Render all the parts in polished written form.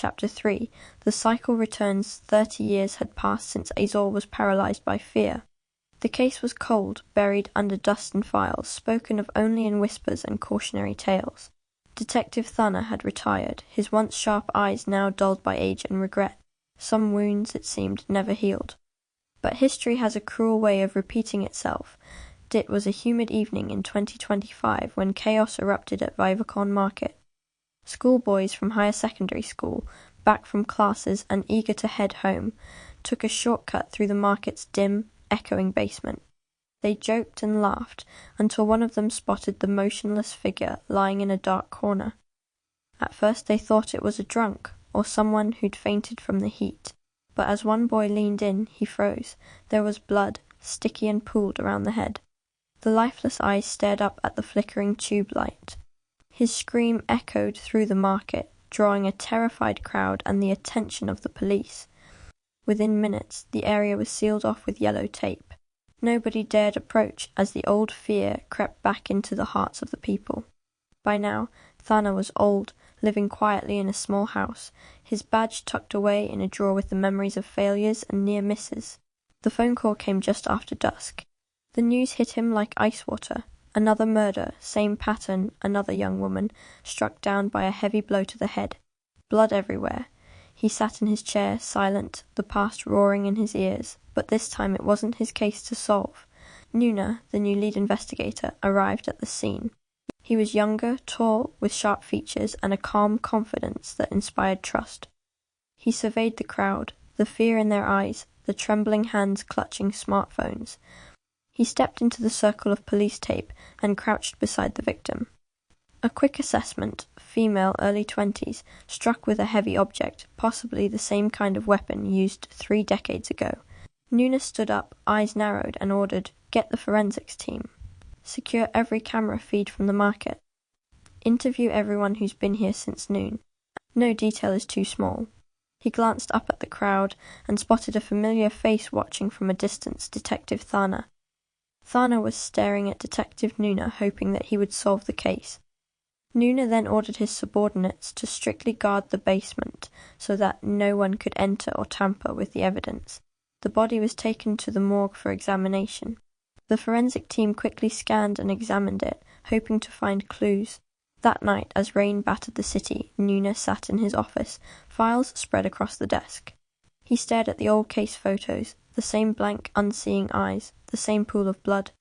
Chapter 3, the cycle returns. 30 years had passed since Azor was paralyzed by fear. The case was cold, buried under dust and files, spoken of only in whispers and cautionary tales. Detective Thansanga had retired, his once sharp eyes now dulled by age and regret. Some wounds, it seemed, never healed. But history has a cruel way of repeating itself. It was a humid evening in 2025 when chaos erupted at Vaivakawn Market. Schoolboys from higher secondary school, back from classes and eager to head home, took a shortcut through the market's dim, echoing basement. They joked and laughed until one of them spotted the motionless figure lying in a dark corner. At first they thought it was a drunk, or someone who'd fainted from the heat. But as one boy leaned in, he froze. There was blood, sticky and pooled around the head. The lifeless eyes stared up at the flickering tube light. His scream echoed through the market, drawing a terrified crowd and the attention of the police. Within minutes, the area was sealed off with yellow tape. Nobody dared approach as the old fear crept back into the hearts of the people. By now, Thansanga was old, living quietly in a small house, his badge tucked away in a drawer with the memories of failures and near misses. The phone call came just after dusk. The news hit him like ice water. Another murder, same pattern, another young woman, struck down by a heavy blow to the head. Blood everywhere. He sat in his chair, silent, the past roaring in his ears, but this time it wasn't his case to solve. Nunpuia, the new lead investigator, arrived at the scene. He was younger, tall, with sharp features and a calm confidence that inspired trust. He surveyed the crowd, the fear in their eyes, the trembling hands clutching smartphones. He stepped into the circle of police tape and crouched beside the victim. A quick assessment, female, early 20s, struck with a heavy object, possibly the same kind of weapon used 3 decades ago. Nunpuia stood up, eyes narrowed, and ordered, "Get the forensics team. Secure every camera feed from the market. Interview everyone who's been here since noon. No detail is too small." He glanced up at the crowd and spotted a familiar face watching from a distance, Detective Thansanga. Thansanga was staring at Detective Nunpuia, hoping that he would solve the case. Nunpuia then ordered his subordinates to strictly guard the basement so that no one could enter or tamper with the evidence. The body was taken to the morgue for examination. The forensic team quickly scanned and examined it, hoping to find clues. That night, as rain battered the city, Nunpuia sat in his office, files spread across the desk. He stared at the old case photos, the same blank, unseeing eyes, the same pool of blood.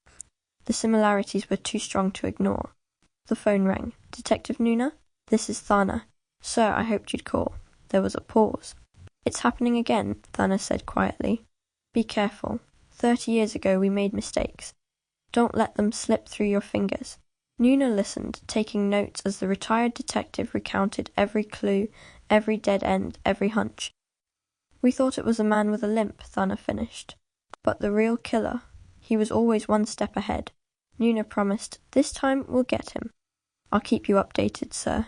The similarities were too strong to ignore. The phone rang. "Detective Nunpuia? This is Thansanga. Sir, I hoped you'd call." There was a pause. "It's happening again," Thansanga said quietly. "Be careful. 30 years ago we made mistakes. Don't let them slip through your fingers." Nunpuia listened, taking notes as the retired detective recounted every clue, every dead end, every hunch. "We thought it was a man with a limp," Thansanga finished. "But the real killer, he was always one step ahead." Nunpuia promised, "This time we'll get him." "I'll keep you updated, sir."